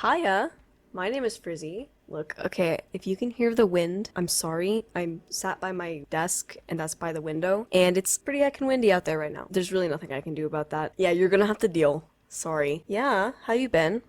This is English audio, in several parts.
Hiya, my name is Frizzy. Look, okay, if you can hear the wind, I'm sorry. I'm sat by my desk, and that's by the window, and it's pretty heckin' windy out there right now. There's really nothing I can do about that. Yeah, you're gonna have to deal. Sorry. Yeah, how you been?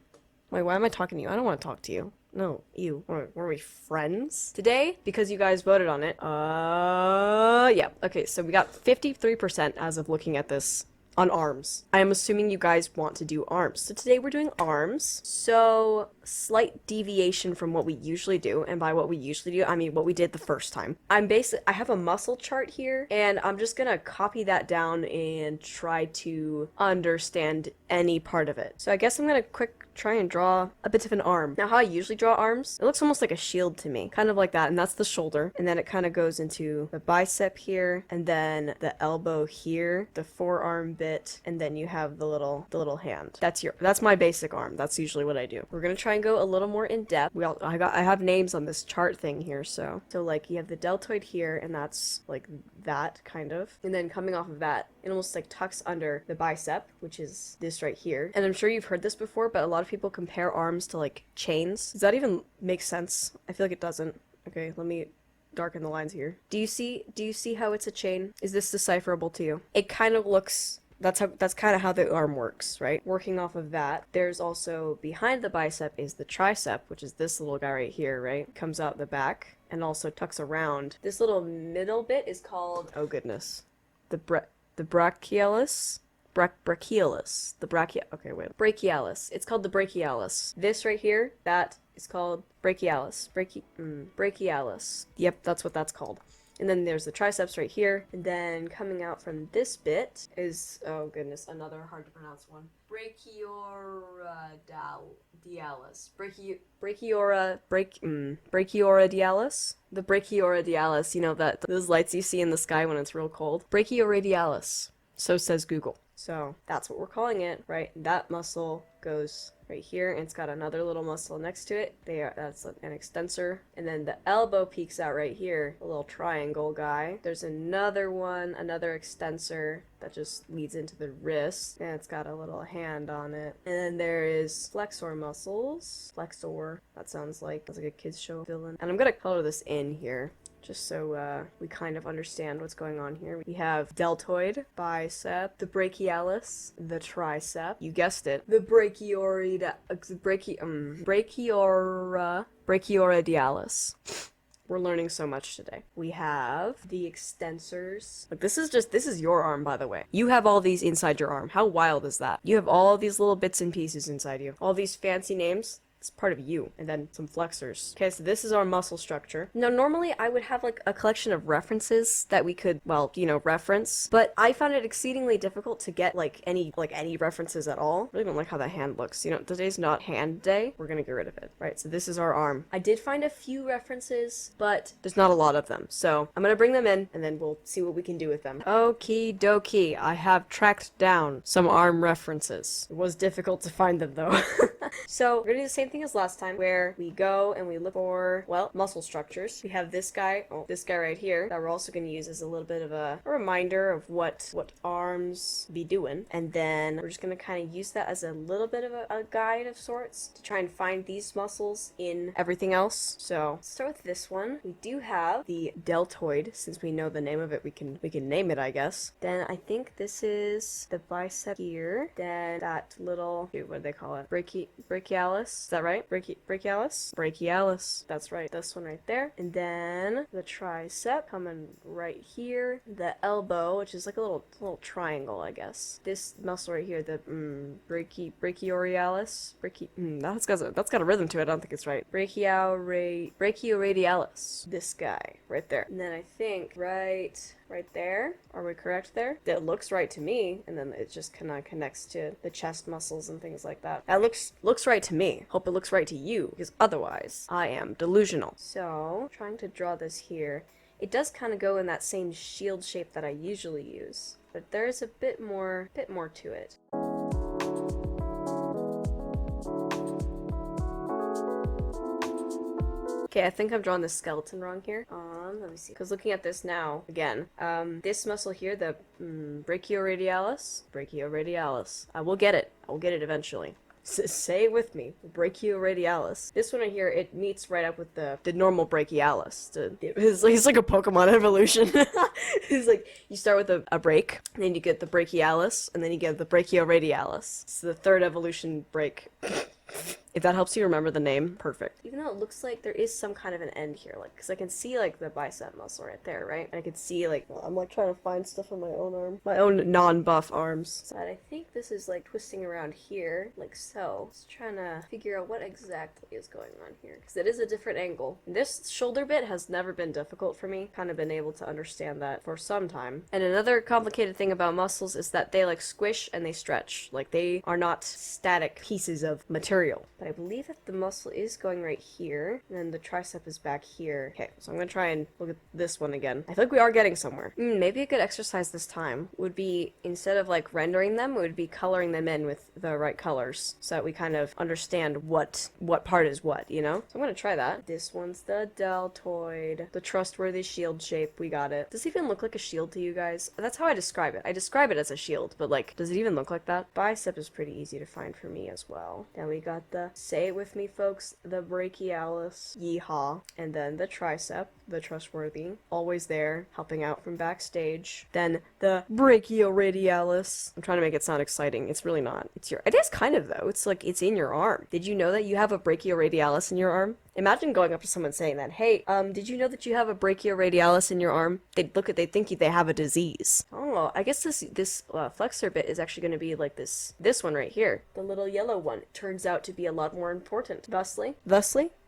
Wait, why am I talking to you? I don't want to talk to you. No, you. Were we friends? Today, because you guys voted on it, yeah. Okay, so we got 53% as of looking at this on arms. I am assuming you guys want to do arms. So today we're doing arms. So slight deviation from what we usually do. And by what we usually do, I mean what we did the first time. I have a muscle chart here and I'm just gonna copy that down and try to understand any part of it. So I guess I'm gonna try and draw a bit of an arm. Now how I usually draw arms, it looks almost like a shield to me. Kind of like that, and that's the shoulder. And then it kind of goes into the bicep here, and then the elbow here, the forearm bit, and then you have the little hand. That's my basic arm. That's usually what I do. We're gonna try and go a little more in depth. I have names on this chart thing here, so like you have the deltoid here, and that's like that kind of. And then coming off of that, it almost like tucks under the bicep, which is this right here. And I'm sure you've heard this before, but a lot of people compare arms to like chains. Does that even make sense? I feel like it doesn't. Okay, let me darken the lines here. Do you see how it's a chain? Is this decipherable to you? It kind of looks, that's kind of how the arm works, right? Working off of that, there's also behind the bicep is the tricep, which is this little guy right here, right? Comes out the back and also tucks around. This little middle bit is called, oh goodness, the brachialis. Brachialis. It's called the brachialis. This right here, that is called brachialis. Brachialis. Yep, that's what that's called. And then there's the triceps right here. And then coming out from this bit is, oh goodness, another hard to pronounce one. Brachioradialis. Brachioradialis. The brachioradialis, you know, those lights you see in the sky when it's real cold. Brachioradialis. So says Google. So that's what we're calling it, right? That muscle goes right here, and it's got another little muscle next to it. That's an extensor. And then the elbow peeks out right here, a little triangle guy. There's another one, another extensor that just leads into the wrist, and it's got a little hand on it. And then there is flexor muscles. Flexor, that's like a kid's show villain. And I'm gonna color this in here, just so we kind of understand what's going on here. We have deltoid, bicep, the brachialis, the tricep, you guessed it, the brachioradialis. We're learning so much today. We have the extensors. Like this is your arm, by the way. You have all these inside your arm. How wild is that? You have all these little bits and pieces inside you. All these fancy names. It's part of you, and then some flexors. Okay, so this is our muscle structure. Now, normally I would have like a collection of references that we could, well, you know, reference, but I found it exceedingly difficult to get like any references at all. I really don't like how that hand looks. You know, today's not hand day. We're gonna get rid of it. Right, so this is our arm. I did find a few references, but there's not a lot of them. So I'm gonna bring them in, and then we'll see what we can do with them. Okie dokie, I have tracked down some arm references. It was difficult to find them though. So we're gonna do the same thing as last time, where we go and we look for, well, muscle structures. We have this guy right here, that we're also gonna use as a little bit of a reminder of what arms be doing. And then we're just gonna kind of use that as a little bit of a guide of sorts to try and find these muscles in everything else. So let's start with this one. We do have the deltoid. Since we know the name of it, we can name it, I guess. Then I think this is the bicep here. Then that little, what do they call it? Brachialis. Is that right? Brachialis? Brachialis. That's right. This one right there. And then the tricep coming right here. The elbow, which is like a little triangle, I guess. This muscle right here, the brachioradialis. That's got a rhythm to it. I don't think it's right. Brachioradialis. This guy right there. And then I think right there. Are we correct there? That looks right to me, and then it just kind of connects to the chest muscles and things like that. That looks right to me. Hope it looks right to you, because otherwise I am delusional. So, trying to draw this here. It does kind of go in that same shield shape that I usually use, but there's a bit more to it. Okay, I think I'm drawing the skeleton wrong here. Let me see. Because looking at this now, again, this muscle here, the brachioradialis. I will get it. I will get it eventually. Say it with me. Brachioradialis. This one right here, it meets right up with the normal brachialis. It's like a Pokemon evolution. It's like, you start with a break, and then you get the brachialis, and then you get the brachioradialis. It's the third evolution break. If that helps you remember the name, perfect. Even though it looks like there is some kind of an end here, like, because I can see, like, the bicep muscle right there, right? And I can see, like, well, I'm, like, trying to find stuff on my own arm. My own non-buff arms. So I think this is, like, twisting around here, like so. Just trying to figure out what exactly is going on here, because it is a different angle. This shoulder bit has never been difficult for me. Kind of been able to understand that for some time. And another complicated thing about muscles is that they, like, squish and they stretch. Like, they are not static pieces of material. I believe that the muscle is going right here, and then the tricep is back here. Okay, so I'm gonna try and look at this one again. I feel like we are getting somewhere. Maybe a good exercise this time would be, instead of like rendering them, it would be coloring them in with the right colors, so that we kind of understand what part is what, you know? So I'm gonna try that. This one's the deltoid, the trustworthy shield shape. We got it. Does it even look like a shield to you guys? That's how I describe it. I describe it as a shield, but like, does it even look like that? Bicep is pretty easy to find for me as well. Then we got the, say it with me folks, the brachialis, yeehaw, and then the tricep, the trustworthy, always there, helping out from backstage. Then the brachioradialis. I'm trying to make it sound exciting. It's really not. It is kind of though. It's like, it's in your arm. Did you know that you have a brachioradialis in your arm? Imagine going up to someone saying that, hey, did you know that you have a brachioradialis in your arm? They'd think they have a disease. Oh, I guess this flexor bit is actually going to be like this one right here. The little yellow one. It turns out to be a lot more important. Thusly?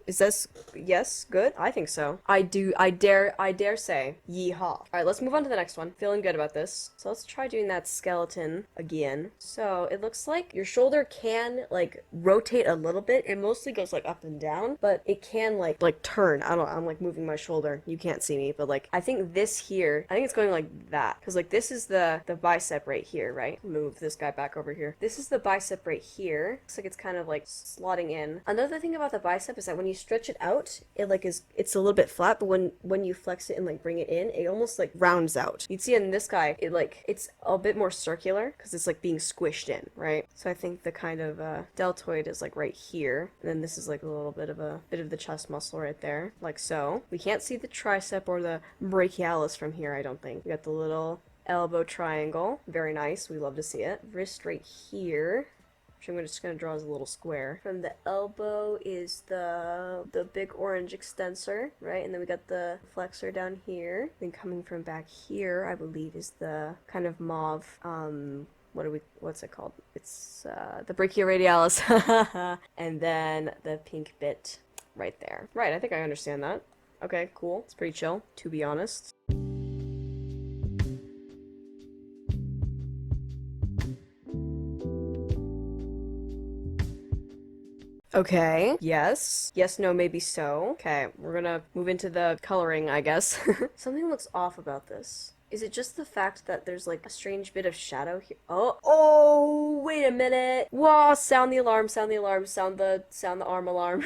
Is this, yes, good? I think so. I dare say, yeehaw. Alright, let's move on to the next one. Feeling good about this. So let's try doing that skeleton again. So it looks like your shoulder can, like, rotate a little bit. It mostly goes, like, up and down, but it can, like turn. I don't know, I'm, like, moving my shoulder. You can't see me, but, like, I think this here, I think it's going like that. Because, like, this is the bicep right here, right? Move this guy back over here. This is the bicep right here. Looks like it's kind of, like, slotting in. Another thing about the bicep is that when you stretch it out, it's a little bit flat, but when you flex it and like bring it in, it almost like rounds out. You'd see in this guy, it's a bit more circular because it's like being squished in, right? So I think the kind of deltoid is like right here, and then this is like a little bit of the chest muscle right there, like so. We can't see the tricep or the brachialis from here, I don't think. We got the little elbow triangle, very nice. We love to see it. Wrist right here, which I'm just going to draw as a little square. From the elbow is the big orange extensor, right? And then we got the flexor down here. Then coming from back here, I believe, is the kind of mauve, what's it called? It's the brachioradialis. And then the pink bit right there. Right, I think I understand that. Okay, cool. It's pretty chill, to be honest. Okay. Yes. Yes, no, maybe so. Okay, we're gonna move into the coloring, I guess. Something looks off about this. Is it just the fact that there's like a strange bit of shadow here? Oh, wait a minute. Whoa, sound the alarm, sound the alarm, sound the arm alarm.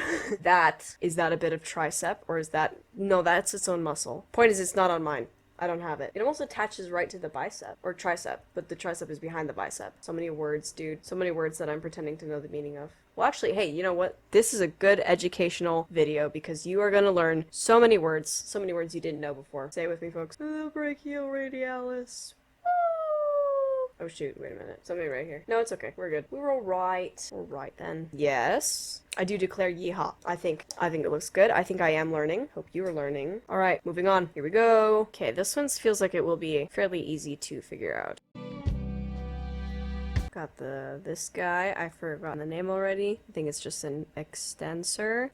Is that a bit of tricep, or is that, no, that's its own muscle. Point is, it's not on mine. I don't have it. It almost attaches right to the bicep, or tricep, but the tricep is behind the bicep. So many words, dude. So many words that I'm pretending to know the meaning of. Well, actually, hey, you know what? This is a good educational video because you are going to learn so many words you didn't know before. Say it with me, folks. Brachioradialis. Oh shoot, wait a minute. Something right here. No, it's okay. We're good. We were alright. Alright then. Yes. I do declare yeehaw. I think it looks good. I think I am learning. Hope you are learning. Alright, moving on. Here we go. Okay, this one feels like it will be fairly easy to figure out. Got this guy. I forgot the name already. I think it's just an extensor.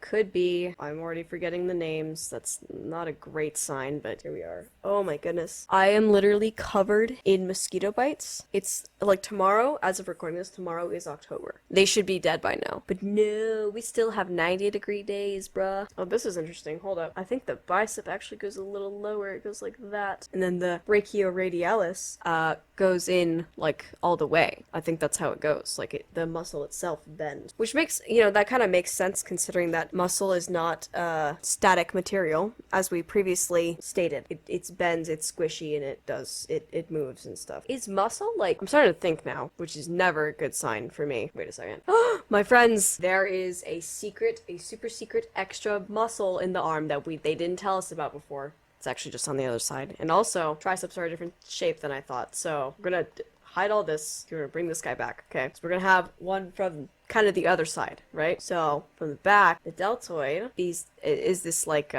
Could be. I'm already forgetting the names. That's not a great sign, but here we are. Oh my goodness. I am literally covered in mosquito bites. It's like tomorrow, as of recording this, tomorrow is October. They should be dead by now. But no, we still have 90-degree days, bruh. Oh, this is interesting. Hold up. I think the bicep actually goes a little lower. It goes like that. And then the brachioradialis goes in like all the way. I think that's how it goes. Like the muscle itself bends. Which makes, that kind of makes sense considering that muscle is not static material, as we previously stated. It bends, it's squishy, and it moves and stuff. Is muscle, like, I'm starting to think now, which is never a good sign for me. Wait a second. My friends, there is a super secret extra muscle in the arm that they didn't tell us about before. It's actually just on the other side. And also, triceps are a different shape than I thought. So we're gonna hide all this. We're gonna bring this guy back, okay? So we're gonna have one from kind of the other side, right? So from the back, the deltoid is this like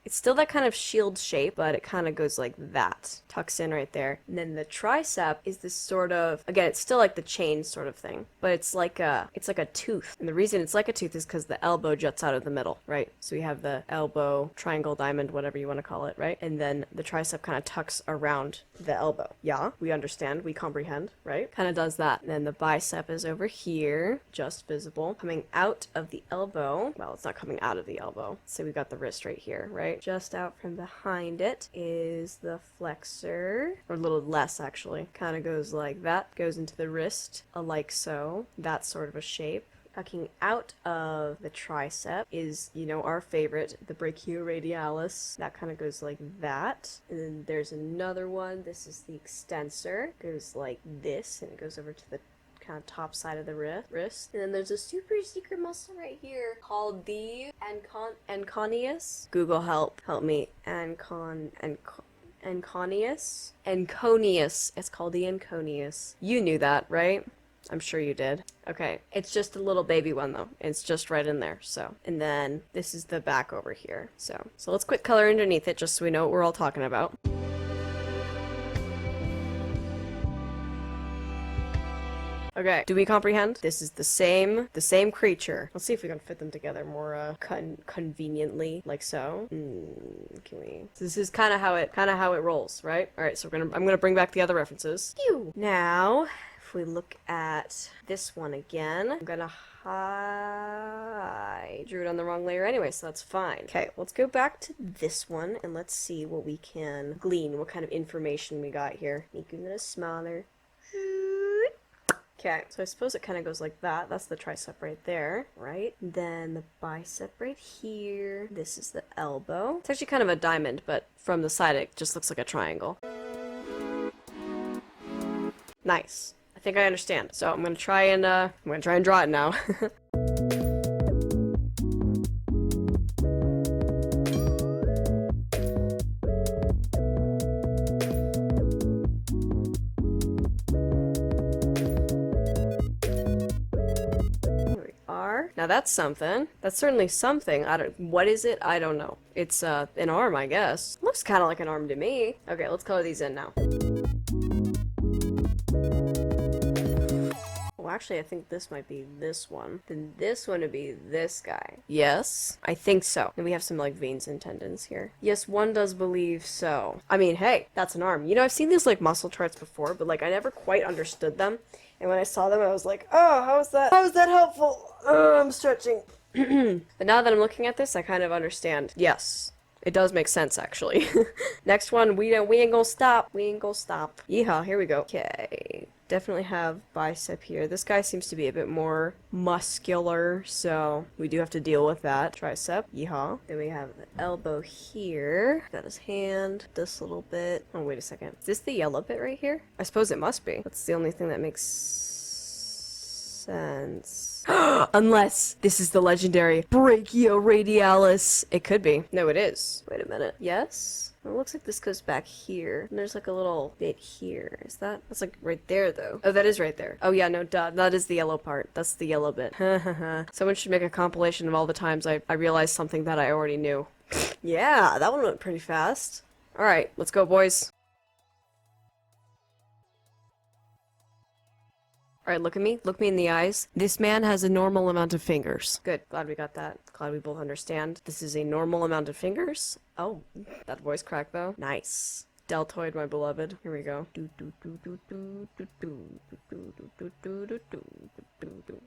it's still that kind of shield shape, but it kind of goes like that. Tucks in right there. And then the tricep is this sort of, again, it's still like the chain sort of thing, but it's like a tooth. And the reason it's like a tooth is because the elbow juts out of the middle, right? So we have the elbow, triangle, diamond, whatever you want to call it, right? And then the tricep kind of tucks around the elbow. Yeah, we understand, we comprehend, right? Kind of does that. And then the bicep is over here, just visible, coming out of the elbow. Well, it's not coming out of the elbow. So we got the wrist right here, right? Just out from behind it is the flexor, or a little less actually. Kind of goes like that, goes into the wrist, like so. That sort of a shape. Tucking out of the tricep is, you know, our favorite, the brachioradialis. That kind of goes like that. And then there's another one. This is the extensor. Goes like this, and it goes over to the kind of top side of the wrist. And then there's a super secret muscle right here called the Enconius. Google help me. Enconius. It's called the Enconius. You knew that, right? I'm sure you did. Okay, it's just a little baby one though. It's just right in there. So, and then this is the back over here. So let's quit color underneath it just so we know what we're all talking about. Okay, do we comprehend? This is the same creature. Let's see if we can fit them together more conveniently, like so. Can we? So this is kind of how it rolls, right? All right, so I'm gonna bring back the other references. Now, if we look at this one again, I'm gonna hide. Drew it on the wrong layer anyway, so that's fine. Okay, let's go back to this one and let's see what we can glean, what kind of information we got here. Make it a little smaller. Okay, so I suppose it kind of goes like that. That's the tricep right there, right? Then the bicep right here. This is the elbow. It's actually kind of a diamond, but from the side it just looks like a triangle. Nice. I think I understand. So I'm gonna try and draw it now. Now that's something. That's certainly something. What is it? I don't know. It's an arm, I guess. Looks kind of like an arm to me. Okay, let's color these in now. Well, actually, I think this might be this one. Then this one would be this guy. Yes, I think so. And we have some like veins and tendons here. Yes, one does believe so. I mean, hey, that's an arm. You know, I've seen these like muscle charts before, but like I never quite understood them. And when I saw them, I was like, oh, how is that helpful? Oh, I'm stretching. But now that I'm looking at this, I kind of understand. Yes, it does make sense, actually. Next one, we ain't gonna stop. We ain't gonna stop. Yeehaw, here we go. Okay, definitely have bicep here. This guy seems to be a bit more muscular, so we do have to deal with that. Tricep, yeehaw. Then we have the elbow here. Got his hand, this little bit. Oh, wait a second. Is this the yellow bit right here? I suppose it must be. That's the only thing that makes sense. Unless this is the legendary brachioradialis. It could be. No, it is. Wait a minute. Yes? It looks like this goes back here. And there's like a little bit here. Is that? That's like right there though. Oh, that is right there. Oh yeah, no, duh. That is the yellow part. That's the yellow bit. Someone should make a compilation of all the times I realized something that I already knew. Yeah, that one went pretty fast. Alright, let's go, boys. Alright, look at me. Look me in the eyes. This man has a normal amount of fingers. Good. Glad we got that. Glad we both understand. This is a normal amount of fingers. Oh, that voice crack though. Nice. Deltoid, my beloved. Here we go.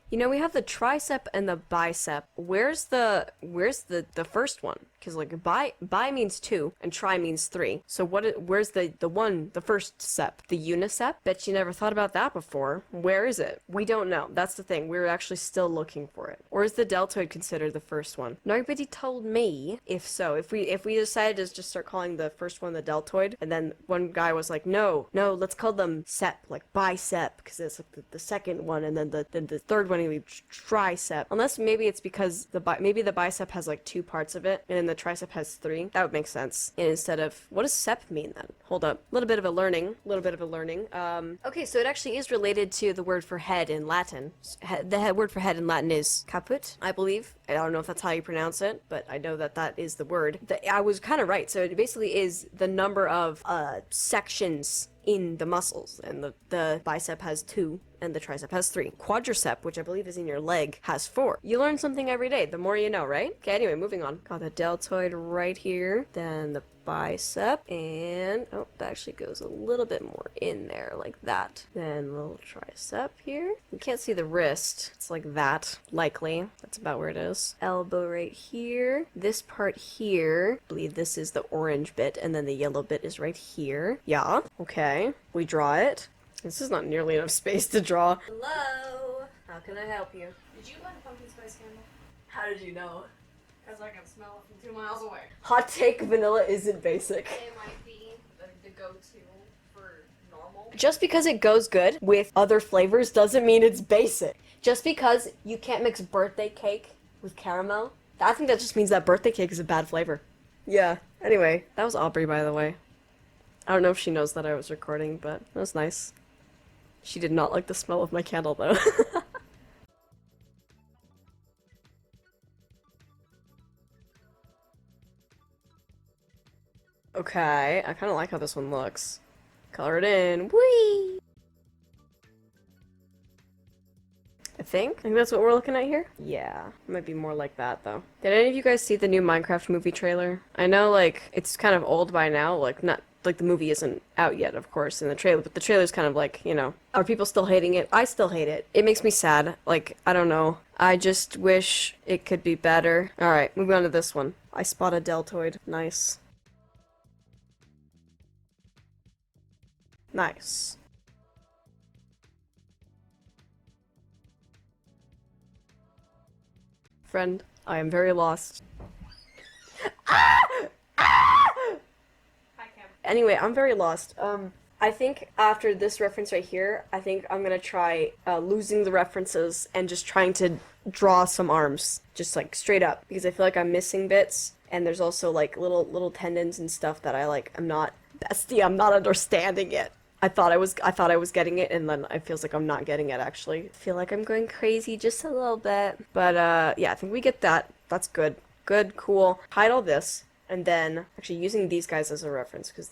You know, we have the tricep and the bicep. Where's the first one? Because like bi means 2 and tri means 3. So where's the first sep? The unisep? Bet you never thought about that before. Where is it? We don't know. That's the thing. We're actually still looking for it. Or is the deltoid considered the first one? Nobody told me. If so, if we decided to just start calling the first one the deltoid, and then one guy was like, no, let's call them sep, like bicep, because it's like the second one, and then the third one would be tricep. Unless maybe it's because maybe the bicep has like 2 parts of it, and then the tricep has 3. That would make sense. And instead of, what does sep mean then? Hold up. A little bit of a learning. Okay, so it actually is related to the word for head in Latin. The word for head in Latin is caput, I believe. I don't know if that's how you pronounce it, but I know that is the word. I was kind of right. So it basically is the number of sections in the muscles, and the bicep has 2 and the tricep has 3. Quadricep, which I believe is in your leg, has 4. You learn something every day, the more you know, right? Okay, anyway, moving on. Got the deltoid right here, then the bicep, and oh, that actually goes a little bit more in there, like that. Then a little tricep here. You can't see the wrist. It's like that, likely. That's about where it is. Elbow right here. This part here, I believe this is the orange bit, and then the yellow bit is right here. Yeah, okay. We draw it. This is not nearly enough space to draw. Hello? How can I help you? Did you light a pumpkin spice candle? How did you know? Because I can smell it from 2 miles away. Hot take, vanilla isn't basic. It might be the go-to for normal. Just because it goes good with other flavors doesn't mean it's basic. Just because you can't mix birthday cake with caramel, I think that just means that birthday cake is a bad flavor. Yeah. Anyway, that was Aubrey, by the way. I don't know if she knows that I was recording, but that was nice. She did not like the smell of my candle, though. Okay, I kind of like how this one looks. Color it in. Whee! I think that's what we're looking at here. Yeah, it might be more like that, though. Did any of you guys see the new Minecraft movie trailer? I know, like, it's kind of old by now, like, not like the movie isn't out yet, of course, in the trailer, but the trailer's kind of like, you know, are people still hating it? I still hate it. It makes me sad. Like, I don't know. I just wish it could be better. Alright, moving on to this one. I spot a deltoid. Nice. Nice. Friend, I am very lost. Anyway, I'm very lost. I think after this reference right here, I think I'm gonna try losing the references and just trying to draw some arms, just like straight up, because I feel like I'm missing bits, and there's also like little tendons and stuff that I'm not bestie. I'm not understanding it. I thought I was getting it, and then it feels like I'm not getting it actually. I feel like I'm going crazy just a little bit, but yeah, I think we get that. That's good. Good, cool. Hide all this. And then, actually using these guys as a reference, because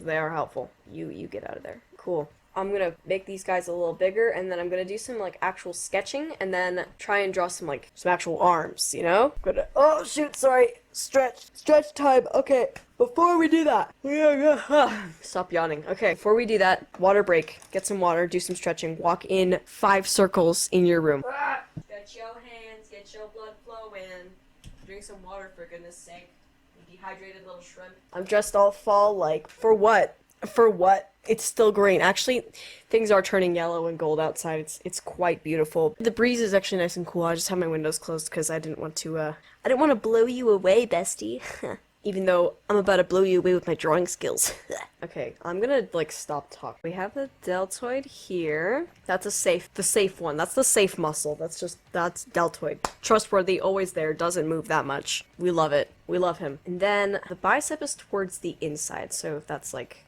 they are helpful. You get out of there. Cool. I'm gonna make these guys a little bigger, and then I'm gonna do some, like, actual sketching, and then try and draw some actual arms, you know? Oh, shoot, sorry. Stretch time. Okay, before we do that. Stop yawning. Okay, before we do that, water break. Get some water, do some stretching, walk in 5 circles in your room. Get your hands, get your blood flowing. Drink some water, for goodness sake. Dehydrated little shrimp. I'm dressed all fall, like, for what? For what? It's still green. Actually, things are turning yellow and gold outside. It's quite beautiful. The breeze is actually nice and cool. I just have my windows closed because I didn't want to blow you away, bestie. Even though I'm about to blow you away with my drawing skills. Okay, I'm gonna, like, stop talking. We have the deltoid here. That's the safe one. That's the safe muscle. That's deltoid. Trustworthy, always there, doesn't move that much. We love it. We love him. And then the bicep is towards the inside, so if that's, like,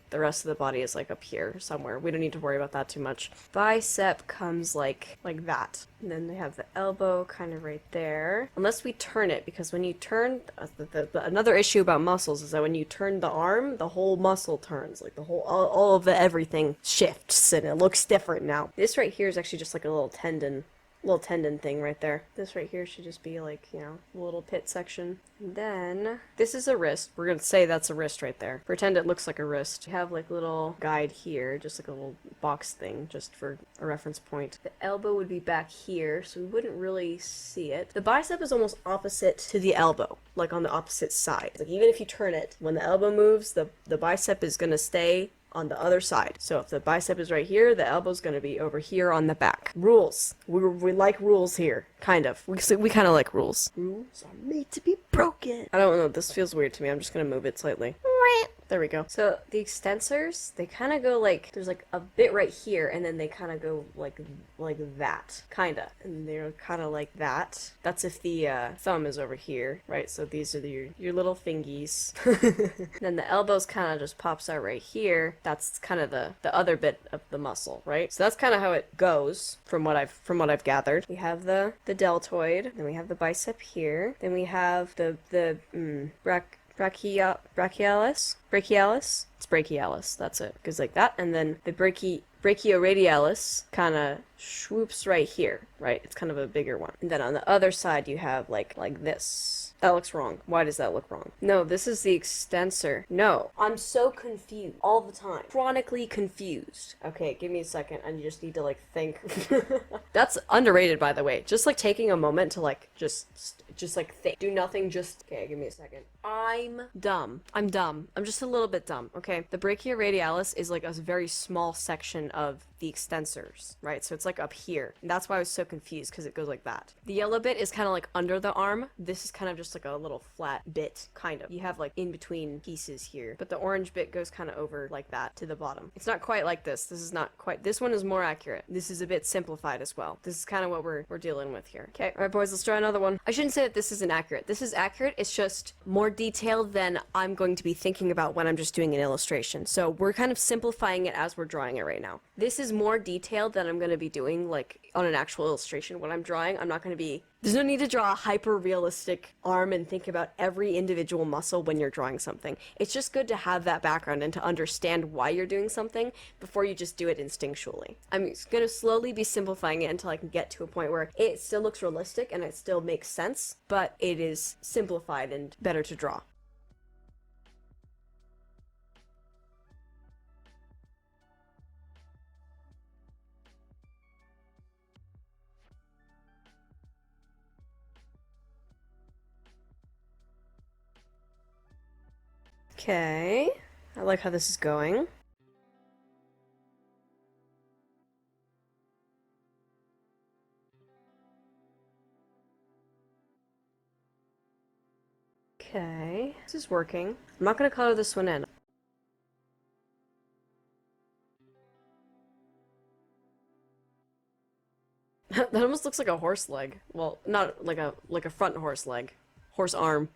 the rest of the body is like up here somewhere. We don't need to worry about that too much. Bicep comes like that. And then they have the elbow kind of right there. Unless we turn it, because when you turn, another issue about muscles is that when you turn the arm, the whole muscle turns. Like the whole, all of the everything shifts and it looks different now. This right here is actually just like a little tendon little tendon thing right there. This right here should just be like, you know, a little pit section. And then this is a wrist. We're gonna say that's a wrist right there. Pretend it looks like a wrist. We have like a little guide here, just like a little box thing, just for a reference point. The elbow would be back here, so we wouldn't really see it. The bicep is almost opposite to the elbow, like on the opposite side. Like even if you turn it, when the elbow moves, the bicep is gonna stay on the other side. So if the bicep is right here, the elbow's going to be over here on the back. Rules. We like rules here. Kind of. We kind of like rules. Rules are made to be broken. I don't know. This feels weird to me. I'm just going to move it slightly. There we go. So the extensors, they kind of go like, there's like a bit right here, and then they kind of go like that. Kind of. And they're kind of like that. That's if the thumb is over here, right? So these are your little fingies. Then the elbows kind of just pops out right here. That's kind of the other bit of the muscle, right? So that's kind of how it goes from what I've gathered. We have the deltoid, then we have the bicep here, then we have the brachialis. It's brachialis. That's it. Goes like that, and then the brachioradialis kind of swoops right here, right? It's kind of a bigger one. And then on the other side, you have like this. That looks wrong. Why does that look wrong? No, this is the extensor. No. I'm so confused all the time. Chronically confused. Okay, give me a second. I just need to like think. That's underrated, by the way. Just like taking a moment to like just like think. Do nothing, just... Okay, give me a second. I'm dumb. I'm just a little bit dumb, okay? The brachioradialis is like a very small section of the extensors, right? So it's like up here. And that's why I was so confused, because it goes like that. The yellow bit is kind of like under the arm. This is kind of just like a little flat bit, kind of. You have like in between pieces here. But the orange bit goes kind of over like that to the bottom. It's not quite like this. This is not quite... This one is more accurate. This is a bit simplified as well. This is kind of what we're dealing with here. Okay, all right, boys, let's try another one. I shouldn't say that this isn't accurate. This is accurate. It's just more detailed than I'm going to be thinking about when I'm just doing an illustration. So we're kind of simplifying it as we're drawing it right now. This is more detailed than I'm going to be doing like on an actual illustration when I'm drawing. I'm not going to be... There's no need to draw a hyper-realistic arm and think about every individual muscle when you're drawing something. It's just good to have that background and to understand why you're doing something before you just do it instinctually. I'm going to slowly be simplifying it until I can get to a point where it still looks realistic and it still makes sense, but it is simplified and better to draw. Okay, I like how this is going. Okay, this is working. I'm not gonna color this one in. That almost looks like a horse leg. Well, not like a front horse leg. Horse arm.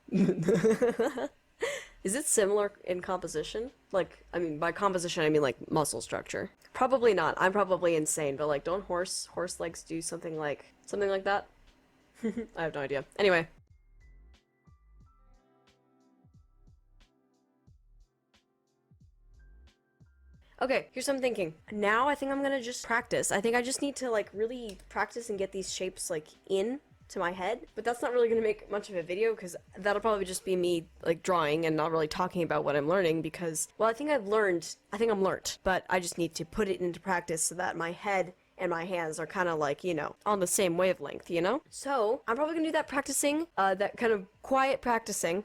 Is it similar in composition? Like, I mean, by composition, I mean like muscle structure. Probably not. I'm probably insane, but like, don't horse legs do something like that? I have no idea. Anyway. Okay, here's what I'm thinking. Now I think I'm gonna just practice. I think I just need to like really practice and get these shapes like in to my head, but that's not really going to make much of a video because that'll probably just be me like drawing and not really talking about what I'm learning because, well, I think I'm learned, but I just need to put it into practice so that my head and my hands are kind of like, you know, on the same wavelength, you know? So I'm probably gonna do that practicing, that kind of quiet practicing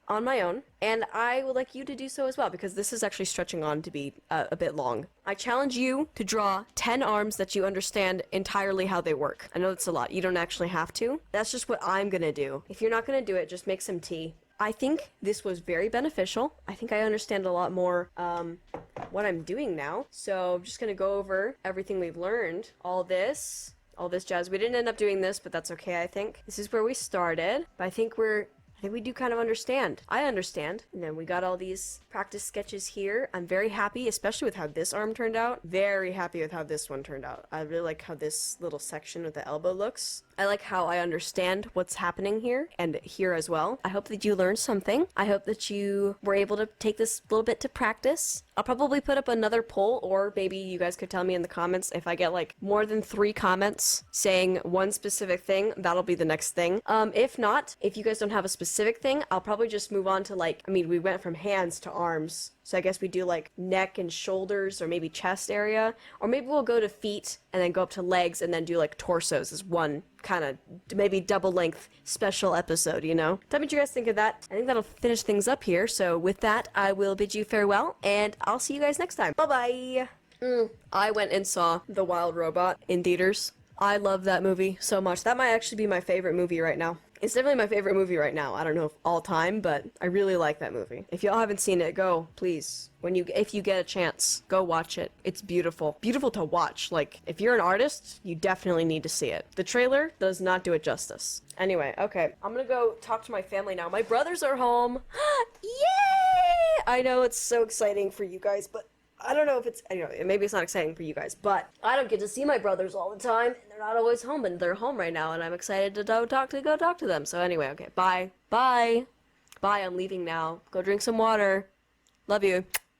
on my own. And I would like you to do so as well because this is actually stretching on to be a bit long. I challenge you to draw 10 arms that you understand entirely how they work. I know that's a lot. You don't actually have to. That's just what I'm gonna do. If you're not gonna do it, just make some tea. I think this was very beneficial. I think I understand a lot more what I'm doing now. So I'm just gonna go over everything we've learned. All this jazz. We didn't end up doing this, but that's okay, I think. This is where we started, but I think we do kind of understand. I understand. And then we got all these practice sketches here. I'm very happy, especially with how this arm turned out. Very happy with how this one turned out. I really like how this little section with the elbow looks. I like how I understand what's happening here and here as well. I hope that you learned something. I hope that you were able to take this little bit to practice. I'll probably put up another poll, or maybe you guys could tell me in the comments if I get like more than 3 comments saying one specific thing, that'll be the next thing. If not, if you guys don't have a specific thing, I'll probably just move on to like, I mean, we went from hands to arms. So I guess we do like neck and shoulders or maybe chest area. Or maybe we'll go to feet and then go up to legs and then do like torsos as one kind of maybe double length special episode, you know? Tell me what you guys think of that. I think that'll finish things up here. So with that, I will bid you farewell and I'll see you guys next time. Bye-bye. I went and saw The Wild Robot in theaters. I love that movie so much. That might actually be my favorite movie right now. It's definitely my favorite movie right now. I don't know if all time, but I really like that movie. If y'all haven't seen it, go, please. If you get a chance, go watch it. It's beautiful. Beautiful to watch. Like, if you're an artist, you definitely need to see it. The trailer does not do it justice. Anyway, okay. I'm gonna go talk to my family now. My brothers are home. Yay! I know it's so exciting for you guys, but I don't know if it's, maybe it's not exciting for you guys, but I don't get to see my brothers all the time, and they're not always home, and they're home right now, and I'm excited to go talk to them. So anyway, okay, bye. Bye. Bye, I'm leaving now. Go drink some water. Love you.